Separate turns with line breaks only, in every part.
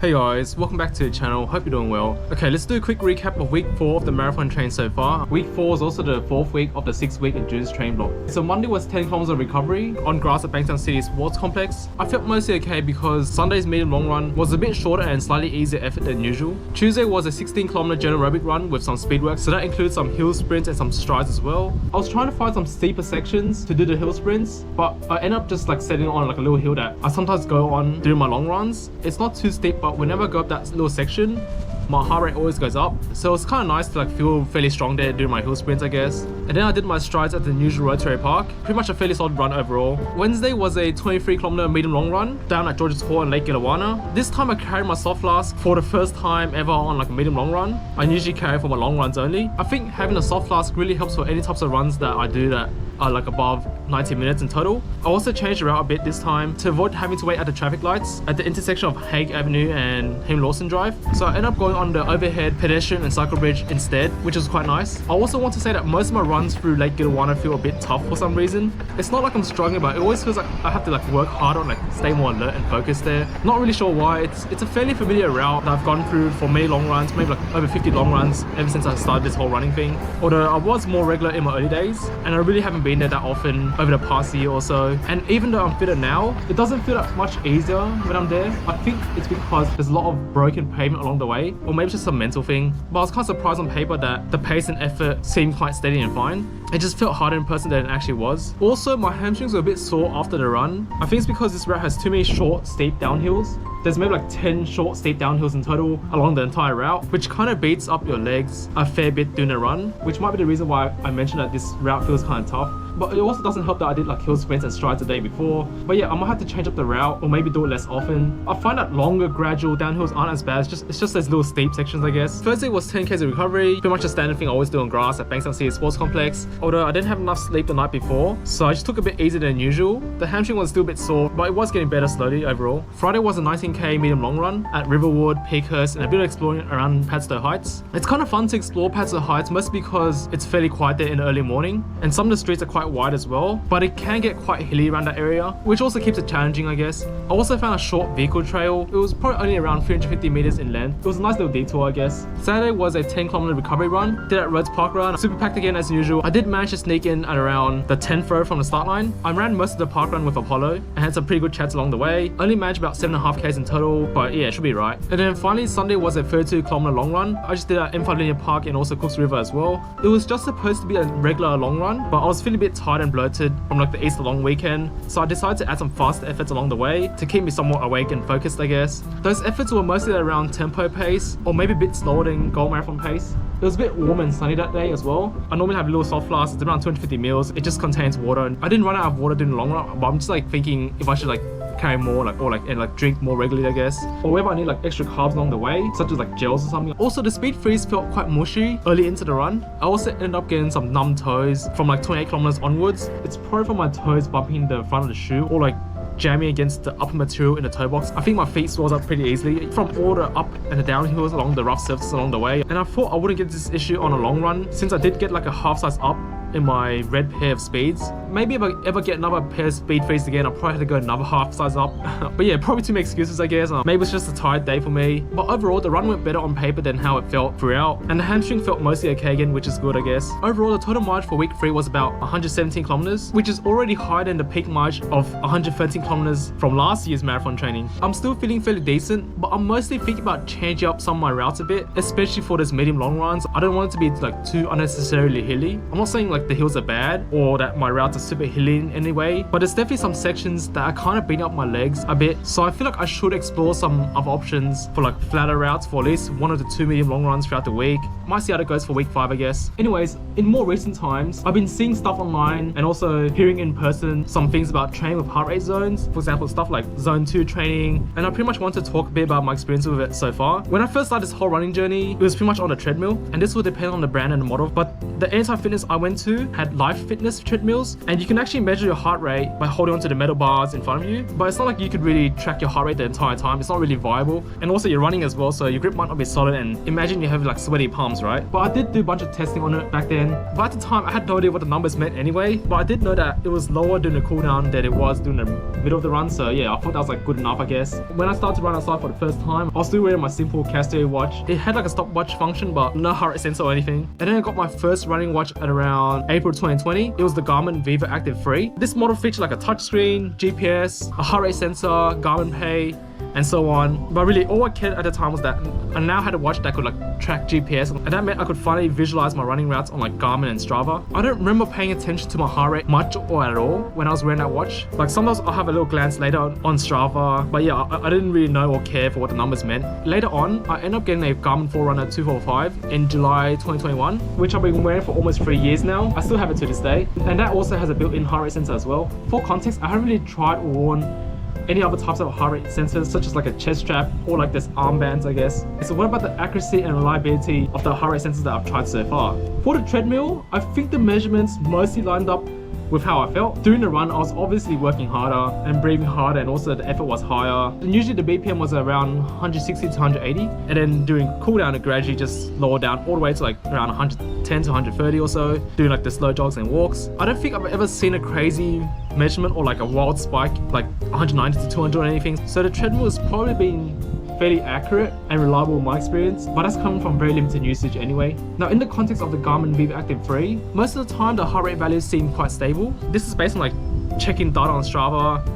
Hey guys, welcome back to the channel, hope you're doing well. Okay, let's do a quick recap of week 4 of the marathon train so far. Week 4 was also the 4th week of the 6th week endurance train block. So Monday was 10 kilometers of recovery on grass at Bankstown City Sports Complex. I felt mostly okay because Sunday's medium long run was a bit shorter and slightly easier effort than usual. Tuesday was a 16 kilometer general aerobic run with some speed work, so that includes some hill sprints and some strides as well. I was trying to find some steeper sections to do the hill sprints, but I ended up just like setting on like a little hill that I sometimes go on during my long runs. It's not too steep, but whenever I go up that little section, my heart rate always goes up, so it's kind of nice to like feel fairly strong there during my hill sprints, I guess. And then I did my strides at the usual Rotary Park. Pretty much a fairly solid run overall. Wednesday was a 23 kilometer medium long run down at George's Court in Lake Gilawana. This time I carried my soft flask for the first time ever on like a medium long run. I usually carry for my long runs only. I think having a soft flask really helps for any types of runs that I do that are like above 90 minutes in total. I also changed the route a bit this time to avoid having to wait at the traffic lights at the intersection of Hague Avenue and Haim Lawson Drive. So I ended up going on the overhead pedestrian and cycle bridge instead, which was quite nice. I also want to say that most of my runs through Lake Gilawana feel a bit tough for some reason. It's not like I'm struggling, but it always feels like I have to like work harder and like stay more alert and focused there. Not really sure why. It's a fairly familiar route that I've gone through for many long runs, maybe like over 50 long runs ever since I started this whole running thing. Although I was more regular in my early days, and I really haven't been there that often over the past year or so. And even though I'm fitter now, it doesn't feel that much easier when I'm there. I think it's because there's a lot of broken pavement along the way, or maybe it's just a mental thing. But I was kind of surprised on paper that the pace and effort seemed quite steady and fine. It just felt harder in person than it actually was. Also, my hamstrings were a bit sore after the run. I think it's because this route has too many short, steep downhills. There's maybe like 10 short, steep downhills in total along the entire route, which kind of beats up your legs a fair bit during the run, which might be the reason why I mentioned that this route feels kind of tough. But it also doesn't help that I did like hill sprints and strides the day before. But yeah, I might have to change up the route or maybe do it less often. I find that longer gradual downhills aren't as bad. It's just those little steep sections, I guess. Thursday was 10Ks of recovery, pretty much a standard thing I always do on grass at Bankstown City Sports Complex. Although I didn't have enough sleep the night before, so I just took a bit easier than usual. The hamstring was still a bit sore, but it was getting better slowly overall. Friday was a 19K medium long run at Riverwood, Peakhurst, and a bit of exploring around Padstow Heights. It's kind of fun to explore Padstow Heights, mostly because it's fairly quiet there in the early morning, and some of the streets are quite wide as well, but it can get quite hilly around that area, which also keeps it challenging, I guess. I also found a short vehicle trail. It was probably only around 350 meters in length. It was a nice little detour, I guess. Saturday was a 10 kilometer recovery run. Did at Rhodes Park run, super packed again as usual. I did manage to sneak in at around the 10th row from the start line. I ran most of the park run with Apollo and had some pretty good chats along the way. Only managed about 7.5Ks in total, but yeah, it should be right. And then finally, Sunday was a 32 kilometer long run. I just did at M5 Linear Park and also Cooks River as well. It was just supposed to be a regular long run, but I was feeling a bit tired and bloated from like the Easter long weekend, so I decided to add some faster efforts along the way to keep me somewhat awake and focused, I guess. Those efforts were mostly around tempo pace, or maybe a bit slower than goal marathon pace. It was a bit warm and sunny that day as well. I normally have a little soft flask, it's around 250 mils. It just contains water, and I didn't run out of water during the long run, but I'm just like thinking if I should like carry more and drink more regularly, I guess, or whether I need like extra carbs along the way, such as like gels or something. Also, the speed freeze felt quite mushy early into the run. I also ended up getting some numb toes from like 28 kilometers onwards. It's probably from my toes bumping the front of the shoe or like jamming against the upper material in the toe box. I think my feet swells up pretty easily from all the up and the down hills along the rough surfaces along the way, and I thought I wouldn't get this issue on a long run since I did get like a half size up in my red pair of speeds. Maybe if I ever get another pair of speed freeze again, I'll probably have to go another half size up. But yeah, probably too many excuses, I guess. Maybe it's just a tired day for me. But overall, the run went better on paper than how it felt throughout, and the hamstring felt mostly okay again, which is good, I guess. Overall, the total mileage for week 3 was about 117 kilometers, which is already higher than the peak mileage of 113 kilometers from last year's marathon training. I'm still feeling fairly decent, but I'm mostly thinking about changing up some of my routes a bit, especially for those medium long runs. I don't want it to be like too unnecessarily hilly. I'm not saying like the hills are bad or that my routes are super hilly in any way, but there's definitely some sections that are kind of beating up my legs a bit, so I feel like I should explore some other options for like flatter routes for at least 1 of the 2 medium long runs throughout the week. Might see how it goes for week 5, I guess. Anyways, in more recent times, I've been seeing stuff online and also hearing in person some things about training with heart rate zones, for example stuff like zone 2 training, and I pretty much want to talk a bit about my experience with it so far. When I first started this whole running journey, it was pretty much on the treadmill, and this will depend on the brand and the model, but the anytime fitness I went to, to had live fitness treadmills, and you can actually measure your heart rate by holding onto the metal bars in front of you. But it's not like you could really track your heart rate the entire time. It's not really viable. And also you're running as well, so your grip might not be solid, and imagine you have like sweaty palms, right? But I did do a bunch of testing on it back then. But at the time I had no idea what the numbers meant anyway. But I did know that it was lower during the cooldown than it was during the middle of the run. So yeah, I thought that was like good enough, I guess. When I started to run outside for the first time, I was still wearing my simple Casio watch. It had like a stopwatch function, but no heart rate sensor or anything. And then I got my first running watch at around April 2020. It was the Garmin Viva Active 3. This model featured like a touchscreen, GPS, a heart rate sensor, Garmin Pay, and so on. But really all I cared at the time was that I now had a watch that could like track GPS, and that meant I could finally visualize my running routes on like Garmin and Strava. I don't remember paying attention to my heart rate much or at all when I was wearing that watch. Like sometimes I'll have a little glance later on Strava, but yeah, I didn't really know or care for what the numbers meant. Later on, I ended up getting a Garmin Forerunner 245 in July 2021, which I've been wearing for almost 3 years now. I still have it to this day, and that also has a built-in heart rate sensor as well. For context, I haven't really tried or worn any other types of heart rate sensors, such as like a chest strap or like this armbands, I guess. So what about the accuracy and reliability of the heart rate sensors that I've tried so far? For the treadmill, I think the measurements mostly lined up with how I felt. During the run, I was obviously working harder and breathing harder, and also the effort was higher. And usually the BPM was around 160 to 180, and then during cooldown it gradually just lowered down all the way to like around 110 to 130 or so, doing like the slow jogs and walks. I don't think I've ever seen a crazy measurement or like a wild spike like 190 to 200 or anything. So the treadmill has probably been fairly accurate and reliable in my experience, but that's coming from very limited usage anyway. Now in the context of the Garmin Viva Active 3, most of the time the heart rate values seem quite stable. This is based on like checking data on Strava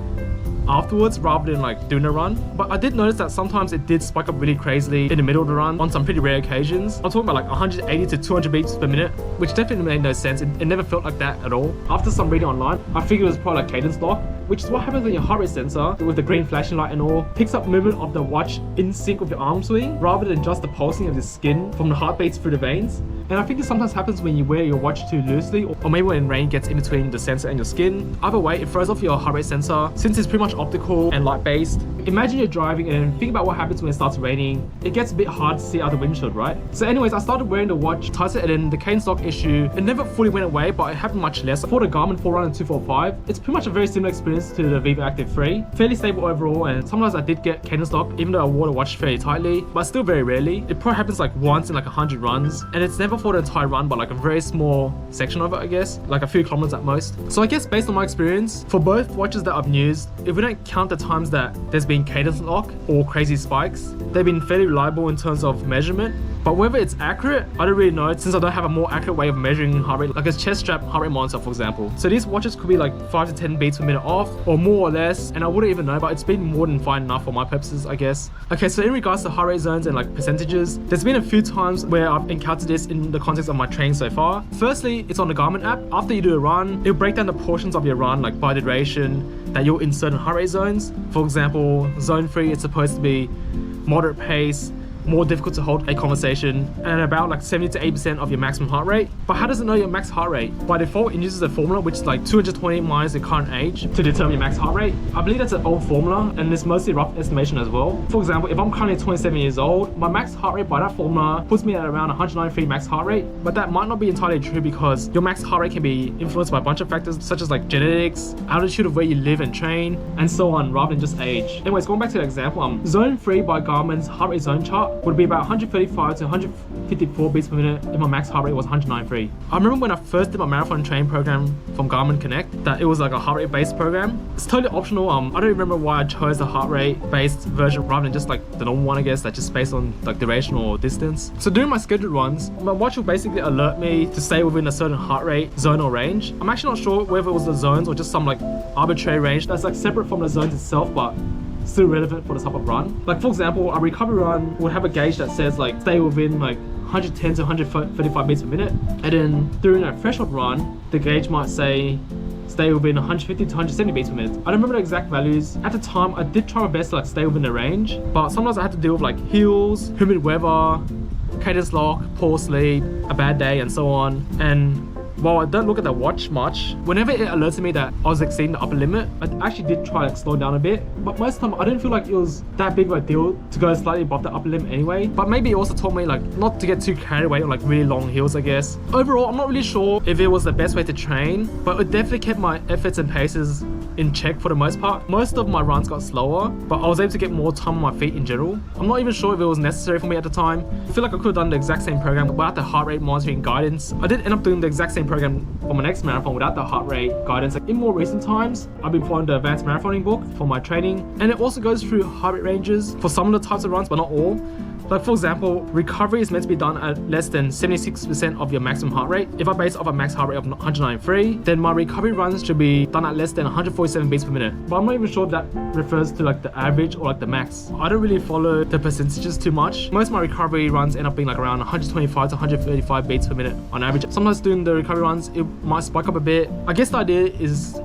afterwards rather than like doing a run. But I did notice that sometimes it did spike up really crazily in the middle of the run on some pretty rare occasions. I'm talking about like 180 to 200 beats per minute, which definitely made no sense. It never felt like that at all. After some reading online, I figured it was probably like cadence lock, which is what happens when your heart rate sensor, with the green flashing light and all, picks up movement of the watch in sync with your arm swing rather than just the pulsing of the skin from the heartbeats through the veins. And I think this sometimes happens when you wear your watch too loosely, or maybe when rain gets in between the sensor and your skin. Either way, it throws off your heart rate sensor. Since it's pretty much optical and light based, imagine you're driving and think about what happens when it starts raining. It gets a bit hard to see out the windshield, right? So anyways, I started wearing the watch tighter, and then the cadence lock issue, it never fully went away, but it happened much less. For the Garmin Forerunner 245, it's pretty much a very similar experience to the Viva Active 3. Fairly stable overall, and sometimes I did get cadence lock even though I wore the watch fairly tightly, but still very rarely. It probably happens like once in like 100 runs, and it's never for the entire run, but like a very small section of it, I guess, like a few kilometers at most. So I guess based on my experience, for both watches that I've used, if we don't count the times that there's been cadence lock or crazy spikes, they've been fairly reliable in terms of measurement. But whether it's accurate, I don't really know, since I don't have a more accurate way of measuring heart rate, like a chest strap heart rate monitor, for example. So these watches could be like 5 to 10 beats per minute off, or more or less, and I wouldn't even know, but it's been more than fine enough for my purposes, I guess. Okay, so in regards to heart rate zones and like percentages, there's been a few times where I've encountered this in the context of my training so far. Firstly, it's on the Garmin app. After you do a run, it'll break down the portions of your run, like by duration, that you'll insert in heart rate zones. For example, zone 3, it's supposed to be moderate pace, more difficult to hold a conversation, and about like 70 to 80% of your maximum heart rate. But how does it know your max heart rate? By default, it uses a formula which is like 220 minus your current age to determine your max heart rate. I believe that's an old formula, and it's mostly rough estimation as well. For example, if I'm currently 27 years old, my max heart rate by that formula puts me at around 193 max heart rate. But that might not be entirely true, because your max heart rate can be influenced by a bunch of factors such as like genetics, altitude of where you live and train, and so on, rather than just age. Anyways, going back to the example, zone 3 by Garmin's heart rate zone chart would be about 135 to 154 beats per minute if my max heart rate was 193. I remember when I first did my marathon training program from Garmin Connect, that it was like a heart rate based program. It's totally optional. I don't remember why I chose the heart rate based version rather than just like the normal one, I guess, that's just based on like duration or distance. So during my scheduled runs, my watch will basically alert me to stay within a certain heart rate zone or range. I'm actually not sure whether it was the zones or just some like arbitrary range that's like separate from the zones itself, but still relevant for the type of run. Like for example, a recovery run would have a gauge that says like stay within like 110 to 135 beats per minute, and then during a threshold run, the gauge might say stay within 150 to 170 beats per minute. I don't remember the exact values. At the time, I did try my best to like stay within the range, but sometimes I had to deal with like hills, humid weather, cadence lock, poor sleep, a bad day, and so on. And while I don't look at the watch much, whenever it alerted me that I was exceeding the upper limit, I actually did try to slow down a bit. But most of the time, I didn't feel like it was that big of a deal to go slightly above the upper limit anyway. But maybe it also taught me like not to get too carried away on like really long hills, I guess. Overall, I'm not really sure if it was the best way to train, but it definitely kept my efforts and paces in check for the most part. Most of my runs got slower, but I was able to get more time on my feet in general. I'm not even sure if it was necessary for me at the time. I feel like I could have done the exact same program without the heart rate monitoring guidance. I did end up doing the exact same program for my next marathon without the heart rate guidance. Like in more recent times, I've been following the advanced marathoning book for my training, and it also goes through heart rate ranges for some of the types of runs, but not all. Like for example, recovery is meant to be done at less than 76% of your maximum heart rate. If I base off a max heart rate of 193, then my recovery runs should be done at less than 147 beats per minute. But I'm not even sure if that refers to like the average or like the max. I don't really follow the percentages too much. Most of my recovery runs end up being like around 125 to 135 beats per minute on average. Sometimes doing the recovery runs, it might spike up a bit. I guess the idea is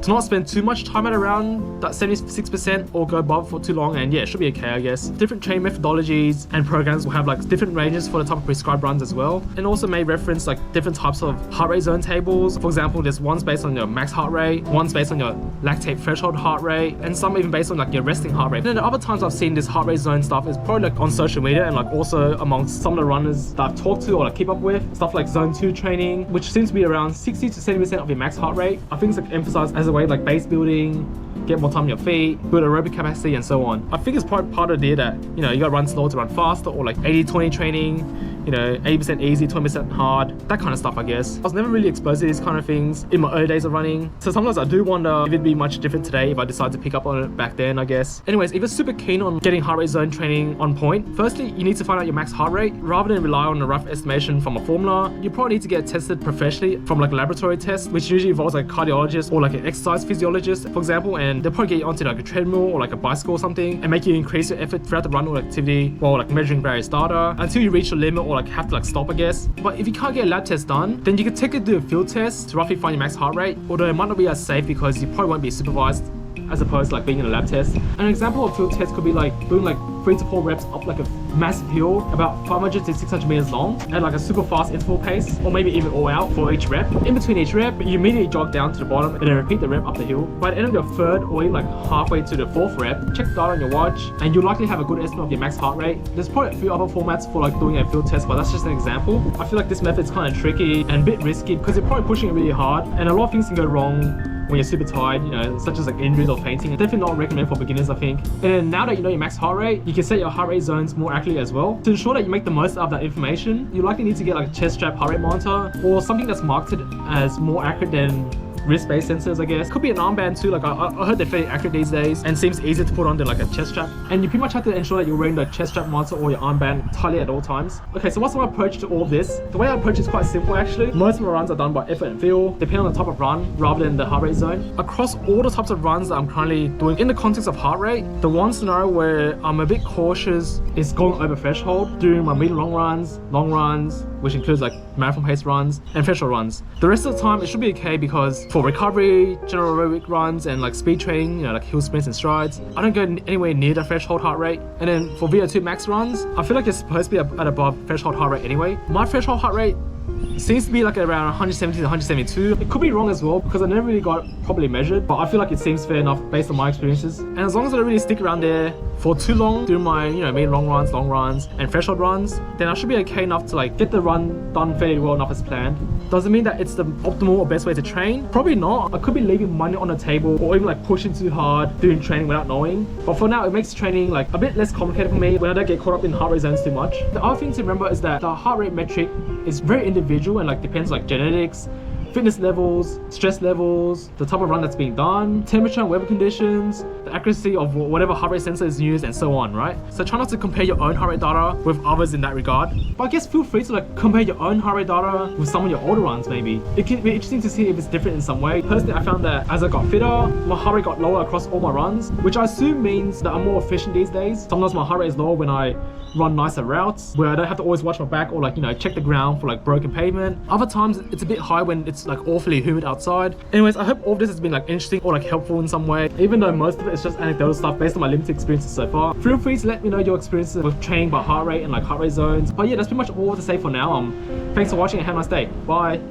to not spend too much time at around that 76% or go above for too long, and yeah, it should be okay, I guess. Different training methodologies and programs will have like different ranges for the type of prescribed runs as well, and also may reference like different types of heart rate zone tables. For example, there's ones based on your max heart rate, ones based on your lactate threshold heart rate, and some even based on like your resting heart rate. And then the other times I've seen this heart rate zone stuff is probably like on social media and like also amongst some of the runners that I've talked to or like keep up with, stuff like zone 2 training, which seems to be around 60 to 70% of your max heart rate. I think it's like emphasized as a way like base building, get more time on your feet, build aerobic capacity, and so on. I think it's part of the idea that, you know, you gotta run slow to run faster, or like 80-20 training, you know, 80% easy, 20% hard, that kind of stuff, I guess. I was never really exposed to these kind of things in my early days of running, so sometimes I do wonder if it'd be much different today if I decide to pick up on it back then, I guess. Anyways, if you're super keen on getting heart rate zone training on point, firstly, you need to find out your max heart rate. Rather than rely on a rough estimation from a formula, you probably need to get tested professionally from like a laboratory test, which usually involves like a cardiologist or like an exercise physiologist, for example, and they'll probably get you onto like a treadmill or like a bicycle or something and make you increase your effort throughout the run or activity while like measuring various data until you reach your limit or like have to like stop, I guess. But if you can't get a lab test done, then you can take it to a field test to roughly find your max heart rate, although it might not be as safe because you probably won't be supervised as opposed to like being in a lab test. An example of field test could be like doing like 3 to 4 reps up like a massive hill about 500 to 600 meters long at like a super fast interval pace, or maybe even all out for each rep. In between each rep, you immediately jog down to the bottom and then repeat the rep up the hill. By the end of your third or even like halfway to the 4th rep, check the data on your watch and you'll likely have a good estimate of your max heart rate. There's probably a few other formats for like doing a field test, but that's just an example. I feel like this method is kind of tricky and a bit risky because you're probably pushing it really hard and a lot of things can go wrong when you're super tired, you know, such as like injuries or fainting. It's definitely not recommended for beginners, I think. And then now that you know your max heart rate, you can set your heart rate zones more accurately as well. To ensure that you make the most out of that information, you likely need to get like a chest strap heart rate monitor or something that's marketed as more accurate than wrist-based sensors, I guess. Could be an armband too. Like I heard they're fairly accurate these days and seems easier to put on than like a chest strap. And you pretty much have to ensure that you're wearing the chest strap monitor or your armband tightly at all times. Okay, so what's my approach to all this? The way I approach is quite simple actually. Most of my runs are done by effort and feel, depending on the type of run rather than the heart rate zone. Across all the types of runs that I'm currently doing in the context of heart rate, the one scenario where I'm a bit cautious is going over threshold during my medium long runs, which includes like marathon pace runs and threshold runs. The rest of the time it should be okay because for recovery, general aerobic runs and like speed training, you know, like hill sprints and strides, I don't go anywhere near the threshold heart rate. And then for VO2 max runs, I feel like it's supposed to be at above threshold heart rate anyway. My threshold heart rate seems to be like around 170 to 172. It could be wrong as well because I never really got it properly measured, but I feel like it seems fair enough based on my experiences. And as long as I don't really stick around there for too long during my, you know, medium long runs and threshold runs, then I should be okay enough to like get the run done fairly well enough as planned. Does it mean that it's the optimal or best way to train? Probably not. I could be leaving money on the table or even like pushing too hard doing training without knowing. But for now, it makes training like a bit less complicated for me when I don't get caught up in heart rate zones too much. The other thing to remember is that the heart rate metric is very individual and like depends like genetics, fitness levels, stress levels, the type of run that's being done, temperature and weather conditions, the accuracy of whatever heart rate sensor is used, and so on, right? So try not to compare your own heart rate data with others in that regard. But I guess feel free to like compare your own heart rate data with some of your older runs maybe. It can be interesting to see if it's different in some way. Personally, I found that as I got fitter, my heart rate got lower across all my runs, which I assume means that I'm more efficient these days. Sometimes my heart rate is lower when I run nicer routes where I don't have to always watch my back or like, you know, check the ground for like broken pavement. Other times it's a bit high when it's like awfully humid outside. Anyways, I hope all of this has been like interesting or like helpful in some way, even though most of it is just anecdotal stuff based on my limited experiences so far. Feel free to let me know your experiences with training by heart rate and like heart rate zones. But yeah, that's pretty much all to say for now. Thanks for watching and have a nice day. Bye.